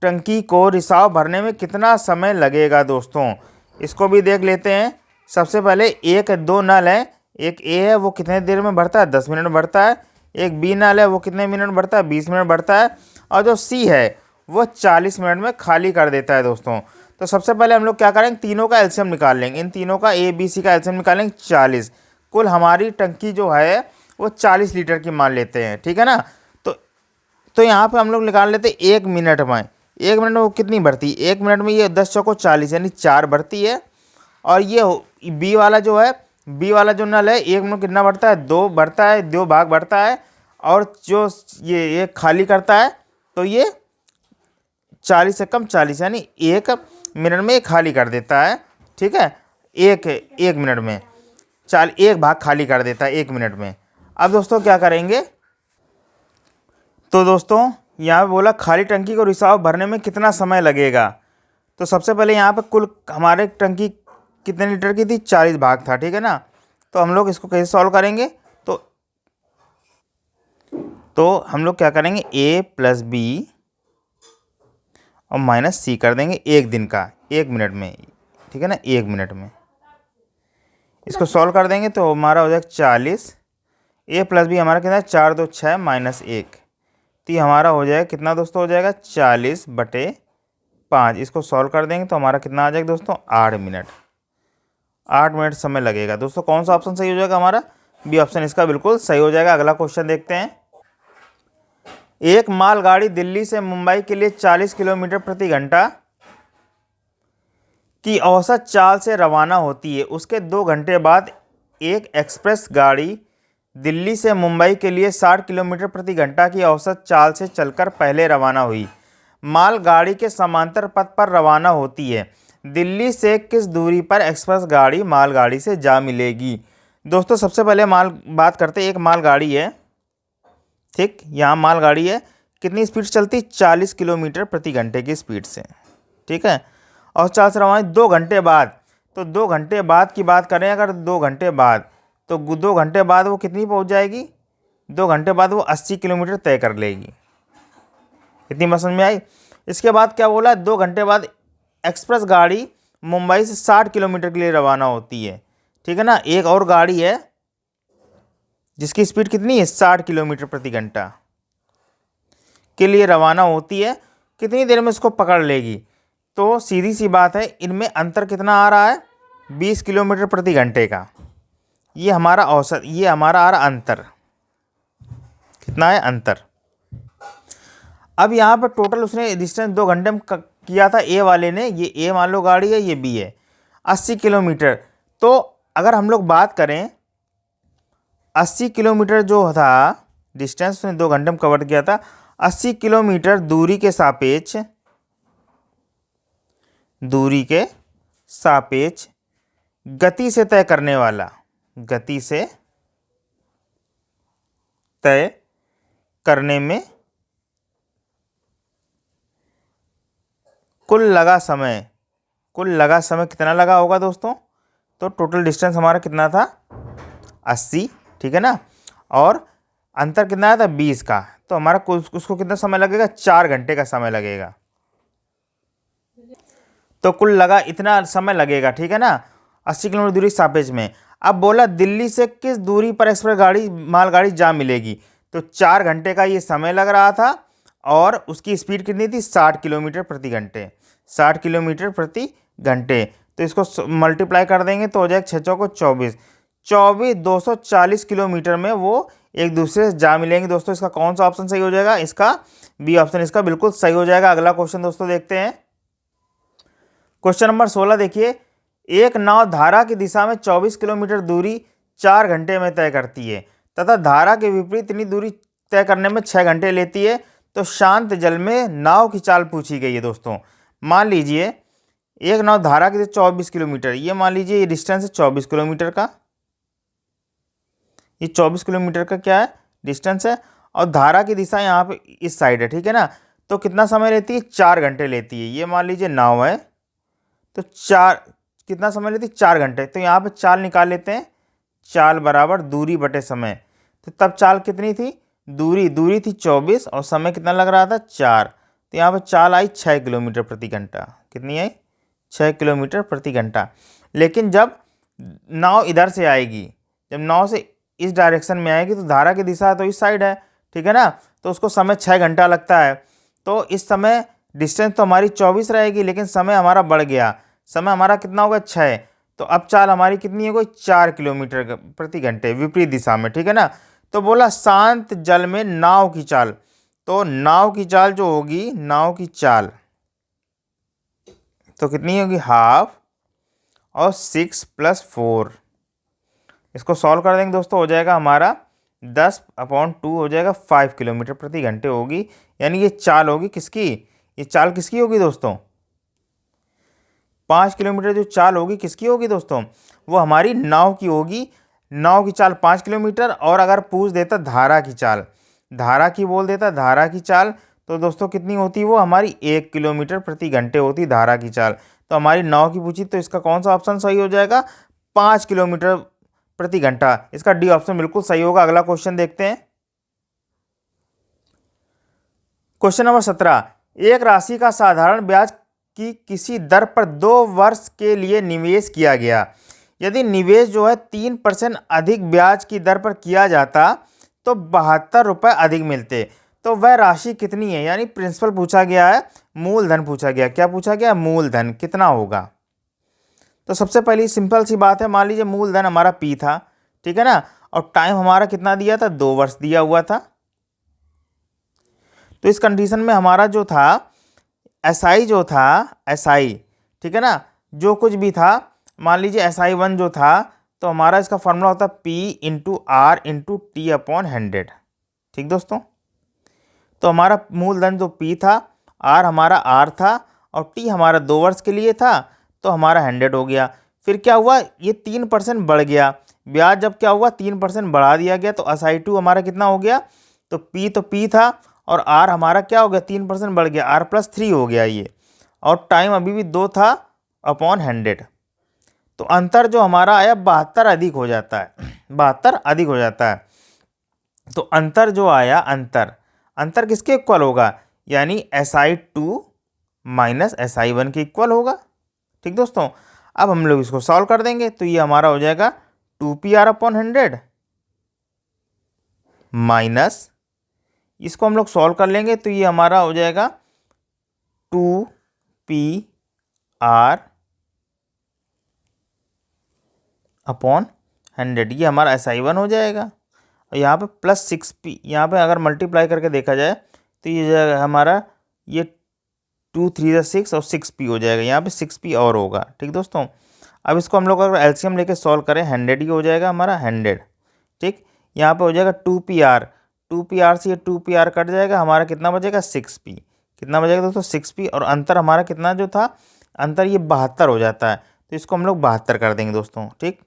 टंकी को रिसाव भरने में कितना समय लगेगा दोस्तों, इसको भी देख लेते हैं। सबसे पहले एक दो नल है, एक ए है वो कितने देर में भरता है, 10 मिनट में भरता है। एक बी नल है वो कितने मिनट में भरता है, 20 मिनट भरता है। और जो सी है वो 40 मिनट में खाली कर देता है दोस्तों। तो सबसे पहले हम लोग क्या करेंगे, तीनों का एलसीएम निकाल लेंगे। इन तीनों का ए बी सी का एलसीएम निकालेंगे 40। कुल हमारी टंकी जो है वो 40 लीटर की मान लेते हैं, ठीक है ना। तो यहाँ पे हम लोग निकाल लेते हैं 1 मिनट में। 1 मिनट में वो कितनी भरती है, 1 मिनट में ये 10 चौको 40 यानी 4 भरती है। और ये बी वाला जो है, बी वाला जो नल है 1 मिनट कितना भरता है, 2 भरता है, 2 भाग भरता है। और जो ये खाली करता है तो ये 40 से कम 40 यानी 1 मिनट में ये खाली कर देता है, ठीक है। एक मिनट में 1 भाग खाली कर देता है 1 मिनट में। अब दोस्तों क्या करेंगे, तो दोस्तों यहाँ पे बोला खाली टंकी को रिसाव भरने में कितना समय लगेगा। तो सबसे पहले यहाँ पे कुल हमारे टंकी कितने लीटर की थी, 40 भाग था, ठीक है ना। तो हम लोग इसको कैसे सॉल्व करेंगे, तो हम लोग क्या करेंगे, ए प्लस बी और माइनस सी कर देंगे 1 दिन का 1 मिनट में, ठीक है ना, 1 मिनट में। इसको सॉल्व कर देंगे तो हमारा हो जाएगा 40। ए प्लस बी हमारा कितना है, 4 2 6 माइनस 1, तो ये हमारा हो जाएगा कितना दोस्तों, हो जाएगा 40/5। इसको सॉल्व कर देंगे तो हमारा कितना आ जाएगा दोस्तों, 8 मिनट। 8 मिनट समय लगेगा दोस्तों। कौन सा ऑप्शन सही हो जाएगा हमारा, बी ऑप्शन इसका बिल्कुल सही हो जाएगा। अगला क्वेश्चन देखते हैं। एक मालगाड़ी दिल्ली से मुंबई के लिए 40 किलोमीटर प्रति घंटा की औसत चाल से रवाना होती है। उसके 2 घंटे बाद एक एक्सप्रेस गाड़ी दिल्ली से मुंबई के लिए 60 किलोमीटर प्रति घंटा की औसत चाल से चलकर पहले रवाना हुई। मालगाड़ी के समांतर पथ पर रवाना होती है। दिल्ली से किस दूरी पर एक्सप्रेस गाड़ी मालगाड़ी से जा मिलेगी। दोस्तों सबसे पहले बात करते हैं, एक मालगाड़ी है, ठीक, यहाँ मालगाड़ी है, कितनी स्पीड से चलती, 40 किलोमीटर प्रति घंटे की स्पीड से, ठीक है। और चाल से रवाना 2 घंटे बाद, तो 2 घंटे बाद की बात करें अगर 2 घंटे बाद, तो 2 घंटे बाद वो कितनी पहुंच जाएगी, 2 घंटे बाद वो 80 किलोमीटर तय कर लेगी। इतनी बात समझ में आई। इसके बाद क्या बोला, 2 घंटे बाद एक्सप्रेस गाड़ी मुंबई से 60 किलोमीटर के लिए रवाना होती है, ठीक है ना। एक और गाड़ी है जिसकी स्पीड कितनी है, 60 किलोमीटर प्रति घंटा के लिए रवाना होती है। कितनी देर में इसको पकड़ लेगी, तो सीधी सी बात है, इनमें अंतर कितना आ रहा है, 20 किलोमीटर प्रति घंटे का। ये हमारा औसत, ये हमारा आ रहा अंतर, कितना है अंतर। अब यहाँ पर टोटल उसने डिस्टेंस 2 घंटे में किया था ए वाले ने, ये ए मान लो गाड़ी है, ये बी है, 80 किलोमीटर। तो अगर हम लोग बात करें 80 किलोमीटर जो था डिस्टेंस उसने 2 घंटे में कवर किया था, 80 किलोमीटर दूरी के सापेक्ष गति से तय करने वाला, गति से तय करने में कुल लगा समय कितना लगा होगा दोस्तों, तो टोटल डिस्टेंस हमारा कितना था, 80, ठीक है ना। और अंतर कितना आया था, 20 का, तो हमारा कुल उसको कितना समय लगेगा, 4 घंटे का समय लगेगा। तो कुल लगा इतना समय लगेगा, ठीक है ना, 80 किलोमीटर दूरी सापेक्ष में। अब बोला दिल्ली से किस दूरी पर एक्सप्रेस मालगाड़ी जा मिलेगी, तो 4 घंटे का ये समय लग रहा था और उसकी स्पीड कितनी थी, 60 किलोमीटर प्रति घंटे, 60 किलोमीटर प्रति घंटे। तो इसको मल्टीप्लाई कर देंगे तो हो जाएगा 6 चौको 24, 240 किलोमीटर में वो एक दूसरे से जा मिलेंगे। दोस्तों इसका कौन सा ऑप्शन सही हो जाएगा, इसका बी ऑप्शन इसका बिल्कुल सही हो जाएगा। अगला क्वेश्चन दोस्तों देखते हैं। क्वेश्चन नंबर 16 देखिए, एक नाव धारा की दिशा में 24 किलोमीटर दूरी 4 घंटे में तय करती है तथा धारा के विपरीत इतनी दूरी तय करने में 6 घंटे लेती है, तो शांत जल में नाव की चाल पूछी गई है। दोस्तों मान लीजिए एक नाव धारा की 24 किलोमीटर, ये मान लीजिए ये डिस्टेंस है 24 किलोमीटर का, ये 24 किलोमीटर का क्या है डिस्टेंस है, और धारा की दिशा यहाँ पे इस साइड है, ठीक है ना। तो कितना समय लेती है, 4 घंटे लेती है। ये मान लीजिए नाव है, तो कितना समय लेती है, 4 घंटे। तो यहाँ पे चाल निकाल लेते हैं, चाल बराबर दूरी बटे समय। तो तब चाल कितनी थी, दूरी थी 24 और समय कितना लग रहा था, 4। तो यहाँ पर चाल आई 6 किलोमीटर प्रति घंटा। कितनी आई? 6 किलोमीटर प्रति घंटा। लेकिन जब नाव इधर से आएगी, जब नाव से इस डायरेक्शन में आएगी तो धारा की दिशा तो इस साइड है, ठीक है ना, तो उसको समय 6 घंटा लगता है। तो इस समय डिस्टेंस तो हमारी 24 रहेगी, लेकिन समय हमारा बढ़ गया। समय हमारा कितना होगा? 6। तो अब चाल हमारी कितनी हो गई? 4 किलोमीटर प्रति घंटे विपरीत दिशा में, ठीक है ना। तो बोला शांत जल में नाव की चाल। तो नाव की चाल जो होगी, नाव की चाल तो कितनी होगी? हाफ और 6 + 4। इसको सॉल्व कर देंगे दोस्तों, हो जाएगा हमारा 10/2 हो जाएगा 5 किलोमीटर प्रति घंटे होगी। यानी ये चाल होगी किसकी? ये चाल किसकी होगी दोस्तों? 5 किलोमीटर जो चाल होगी किसकी होगी दोस्तों? वो हमारी नाव की होगी। नाव की चाल 5 किलोमीटर, और अगर पूछ देता धारा की चाल, धारा की बोल देता धारा की चाल, तो दोस्तों कितनी होती वो हमारी? 1 किलोमीटर प्रति घंटे होती धारा की चाल। तो हमारी नाव की पूछी, तो इसका कौन सा ऑप्शन सही हो जाएगा? 5 किलोमीटर प्रति घंटा। इसका डी ऑप्शन बिल्कुल सही होगा। अगला क्वेश्चन देखते हैं। क्वेश्चन नंबर 17, एक राशि का साधारण ब्याज की किसी दर पर 2 वर्ष के लिए निवेश किया गया। यदि निवेश जो है 3% अधिक ब्याज की दर पर किया जाता तो 72 रुपये अधिक मिलते। तो वह राशि कितनी है? यानी प्रिंसिपल पूछा गया है, मूलधन पूछा गया। क्या पूछा गया? मूलधन कितना होगा। तो सबसे पहली सिंपल सी बात है, मान लीजिए मूलधन हमारा P था, ठीक है ना, और टाइम हमारा कितना दिया था? 2 वर्ष दिया हुआ था। तो इस कंडीशन में हमारा जो था SI जो था, SI, ठीक है ना, जो कुछ भी था, मान लीजिए SI1 जो था, तो हमारा इसका फॉर्मूला होता P × R × T/100। ठीक दोस्तों, तो हमारा मूलधन जो P था, R हमारा R था, और T हमारा 2 वर्ष के लिए था, तो हमारा 100 हो गया। फिर क्या हुआ? ये 3% बढ़ गया ब्याज। जब क्या हुआ? 3% बढ़ा दिया गया, तो SI2 हमारा कितना हो गया? तो P था, और R हमारा क्या हो गया? 3% बढ़ गया, R+3 हो गया ये, और टाइम अभी भी 2 था अपॉन 100। तो अंतर जो हमारा आया 72 अधिक हो जाता है, 72 अधिक हो जाता है। तो अंतर जो आया, अंतर किसके इक्वल होगा? यानी SI2 - SI1 के इक्वल होगा। ठीक दोस्तों, अब हम लोग इसको सॉल्व कर देंगे, तो ये हमारा हो जाएगा 2PR/100 माइनस, इसको हम लोग सॉल्व कर लेंगे, तो ये हमारा हो जाएगा 2PR/100। ये हमारा SI1 हो जाएगा, और यहाँ पे +6P, यहाँ पे अगर मल्टीप्लाई करके देखा जाए तो ये जाएगा हमारा, ये 2 3 6 और 6P हो जाएगा। यहाँ पे 6P और होगा। ठीक दोस्तों, अब इसको हम लोग अगर एलसीएम लेके सॉल्व करें, 100 ही हो जाएगा हमारा 100। ठीक, यहाँ पे हो जाएगा 2PR से ये 2PR कट जाएगा, हमारा कितना बचेगा? 6P। कितना बचेगा दोस्तों? 6P। और अंतर हमारा कितना जो था, अंतर ये 72 हो जाता है, तो इसको हम लोग 72 कर देंगे दोस्तों। ठीक,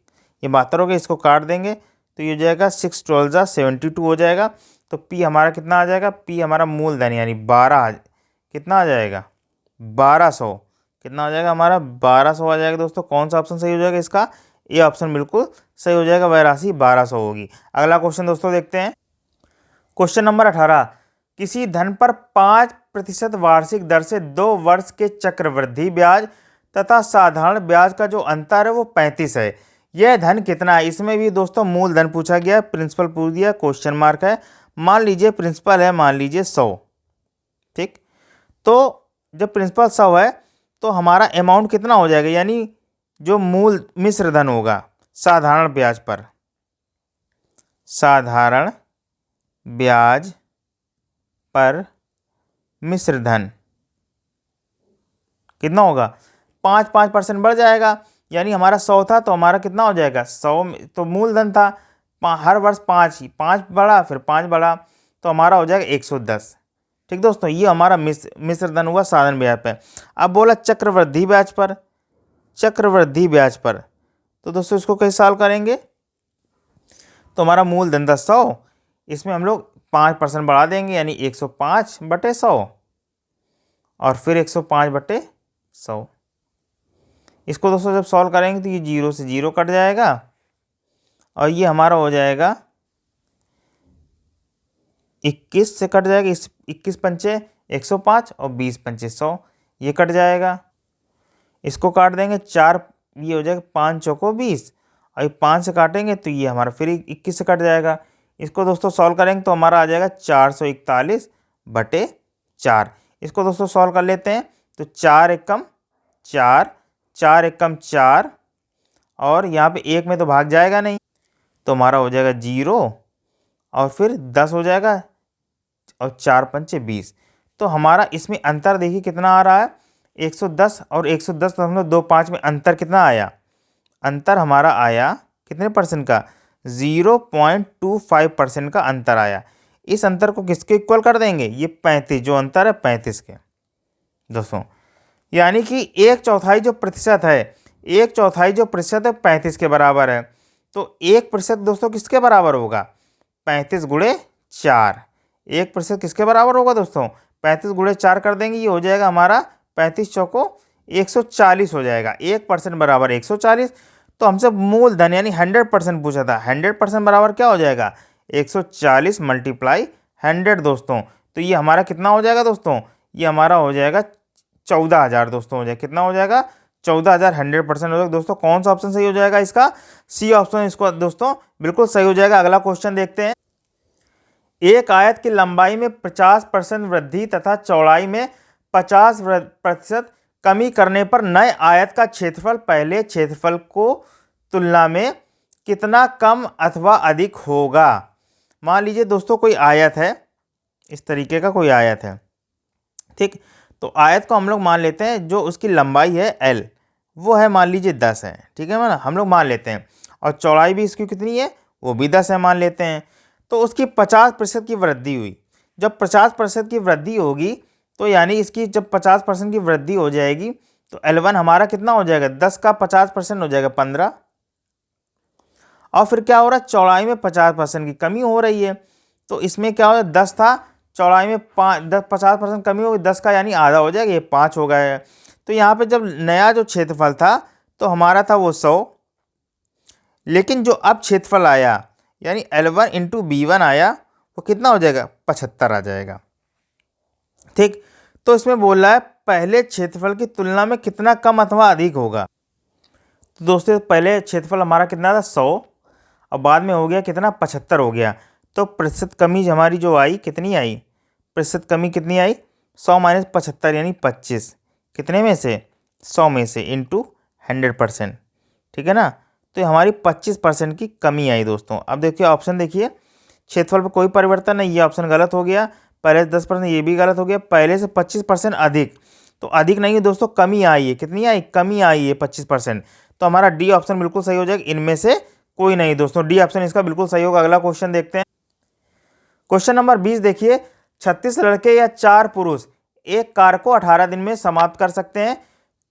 ये 72 हो गया, इसको काट देंगे, तो ये हो जाएगा 6 12 72 हो जाएगा। तो P हमारा कितना आ जाएगा? P हमारा मूलधन यानी 12, कितना आ जाएगा? 1200। कितना हो जाएगा हमारा? 1200 आ जाएगा दोस्तों। कौन सा ऑप्शन सही हो जाएगा इसका? ये ऑप्शन बिल्कुल सही हो जाएगा, वह राशि 1200 होगी। अगला क्वेश्चन दोस्तों देखते हैं। क्वेश्चन नंबर 18, किसी धन पर 5% वार्षिक दर से 2 वर्ष के चक्रवृद्धि ब्याज तथा साधारण ब्याज का जो अंतर है वो 35 है। यह धन कितना है? इसमें भी दोस्तों मूलधन पूछा गया, प्रिंसिपल पूछ दिया, क्वेश्चन मार्क है। मान लीजिए प्रिंसिपल है, मान लीजिए 100। ठीक, तो जब प्रिंसिपल 100 है तो हमारा अमाउंट कितना हो जाएगा? यानी जो मूल मिश्र धन होगा साधारण ब्याज पर, साधारण ब्याज पर मिश्र धन कितना होगा? 5% बढ़ जाएगा। यानी हमारा 100 था, तो हमारा कितना हो जाएगा? 100 तो मूलधन था, हर वर्ष 5 ही, 5 बढ़ा फिर 5 बढ़ा, तो हमारा हो जाएगा 110। ठीक दोस्तों, ये हमारा मिश्र धन हुआ साधारण ब्याज पर। अब बोला चक्रवृद्धि ब्याज पर, चक्रवृद्धि ब्याज पर, तो दोस्तों इसको कैसे सॉल्व करेंगे? तो हमारा मूलधन था 100, इसमें हम लोग 5% बढ़ा देंगे, यानी 105/100, और फिर 105/100। इसको दोस्तों जब सॉल्व करेंगे तो ये 0 से 0 कट जाएगा, और ये हमारा हो जाएगा 21 से कट जाएगा, 21 पंचे 105 और 20 पंचे 100, ये कट जाएगा। इसको काट देंगे 4, ये हो जाएगा 5 चौको 20, और 5 से काटेंगे तो ये हमारा फिर 21 से कट जाएगा। इसको दोस्तों सॉल्व करेंगे तो हमारा आ जाएगा 441/4। इसको दोस्तों सॉल्व कर लेते हैं तो 4 एकम 4, 4 एकम 4, और यहाँ पे 1 में तो भाग जाएगा नहीं, तो हमारा हो जाएगा 0, और फिर 10 हो जाएगा, और 4 पंचे 20। तो हमारा इसमें अंतर देखिए कितना आ रहा है, 110 और 110, तो हम लोग 2 5 में अंतर कितना आया, अंतर हमारा आया कितने परसेंट का, 0.25% का अंतर आया। इस अंतर को किसके इक्वल कर देंगे, ये 35, जो अंतर है 35 के दोस्तों, यानी कि 1/4 जो प्रतिशत है, 1/4 जो प्रतिशत है 35 के बराबर है। तो 1% दोस्तों किसके बराबर होगा, 35 गुणे 4। 1% किसके बराबर होगा दोस्तों, 35 गुणे 4 कर देंगे, ये हो जाएगा हमारा 35 चौको 140 हो जाएगा। 1% बराबर 140। तो हमसे मूलधन यानी 100% पूछा था, 100% बराबर क्या हो जाएगा, 140 × 100 दोस्तों। तो ये हमारा कितना हो जाएगा दोस्तों, ये हमारा हो जाएगा 14,000 दोस्तों, हो जाएगा कितना हो जाएगा, 14,000। 100% हो जाएगा दोस्तों। कौन सा ऑप्शन सही हो जाएगा इसका, सी ऑप्शन इसको दोस्तों बिल्कुल सही हो जाएगा। अगला क्वेश्चन देखते हैं। एक आयत की लंबाई में 50% वृद्धि तथा चौड़ाई में 50% कमी करने पर नए आयत का क्षेत्रफल पहले क्षेत्रफल को तुलना में कितना कम अथवा अधिक होगा। मान लीजिए दोस्तों कोई आयत है, इस तरीके का कोई आयत है, ठीक। तो आयत को हम लोग मान लेते हैं जो उसकी लंबाई है l, वो है मान लीजिए 10 है, ठीक है ना, हम लोग मान लेते हैं, और चौड़ाई भी इसकी कितनी है, वो भी 10 है मान लेते हैं। तो उसकी 50% की वृद्धि हुई। जब 50% की वृद्धि होगी तो यानी इसकी जब 50% की वृद्धि हो जाएगी तो L1 हमारा कितना हो जाएगा, 10 का 50% हो जाएगा 15। और फिर क्या हो रहा है, चौड़ाई में 50% की कमी हो रही है। तो इसमें क्या हो रहा है, 10 था, चौड़ाई में 50% कमी होगी, 10 का यानी आधा हो जाएगा, ये 5 हो गया है। तो यहाँ पे जब नया जो क्षेत्रफल था तो हमारा था वो 100, लेकिन जो अब क्षेत्रफल आया यानी L1 × B1 आया, वो कितना हो जाएगा, 75 आ जाएगा, ठीक। तो इसमें बोल रहा है पहले क्षेत्रफल की तुलना में कितना कम अथवा अधिक होगा। तो दोस्तों पहले क्षेत्रफल हमारा कितना था 100, और बाद में हो गया कितना 75 हो गया। तो प्रतिशत कमी हमारी जो आई कितनी आई, प्रतिशत कमी कितनी आई, 100 - 75 यानी 25, कितने में से, 100 में से, इंटू 100%, ठीक है ना। तो हमारी 25% की कमी आई दोस्तों। अब देखिए ऑप्शन देखिए, क्षेत्रफल पर कोई परिवर्तन नहीं, ये ऑप्शन गलत हो गया। पहले से 10%, ये भी गलत हो गया। पहले से 25% अधिक, तो अधिक नहीं है दोस्तों, कमी आई है, कितनी आई, कमी आई है 25%। तो हमारा डी ऑप्शन बिल्कुल सही हो जाएगा, इनमें से कोई नहीं दोस्तों, डी ऑप्शन इसका बिल्कुल सही होगा। अगला क्वेश्चन देखते हैं। क्वेश्चन नंबर 20 देखिए, 36 लड़के या 4 पुरुष एक कार को 18 दिन में समाप्त कर सकते हैं।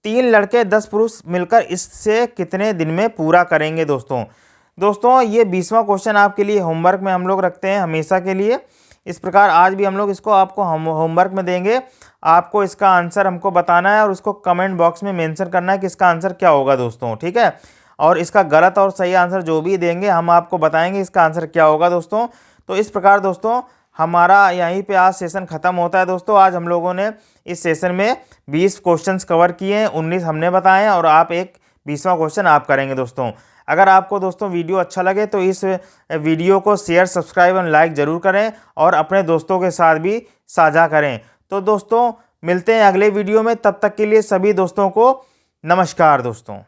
3 लड़के 10 पुरुष मिलकर इससे कितने दिन में पूरा करेंगे दोस्तों ये 20वां क्वेश्चन आपके लिए होमवर्क में हम लोग रखते हैं हमेशा के लिए। इस प्रकार आज भी हम लोग इसको आपको होमवर्क में देंगे। आपको इसका आंसर हमको बताना है और उसको कमेंट बॉक्स में मेंशन करना है कि इसका आंसर क्या होगा दोस्तों, ठीक है। और इसका गलत और सही आंसर जो भी देंगे हम आपको बताएंगे इसका आंसर क्या होगा दोस्तों। तो इस प्रकार दोस्तों हमारा यहीं पे आज सेशन ख़त्म होता है दोस्तों। आज हम लोगों ने इस सेशन में 20 क्वेश्चंस कवर किए हैं, 19 हमने बताए हैं, और आप एक 20वां क्वेश्चन आप करेंगे दोस्तों। अगर आपको दोस्तों वीडियो अच्छा लगे तो इस वीडियो को शेयर, सब्सक्राइब और लाइक ज़रूर करें, और अपने दोस्तों के साथ भी साझा करें। तो दोस्तों मिलते हैं अगले वीडियो में, तब तक के लिए सभी दोस्तों को नमस्कार दोस्तों।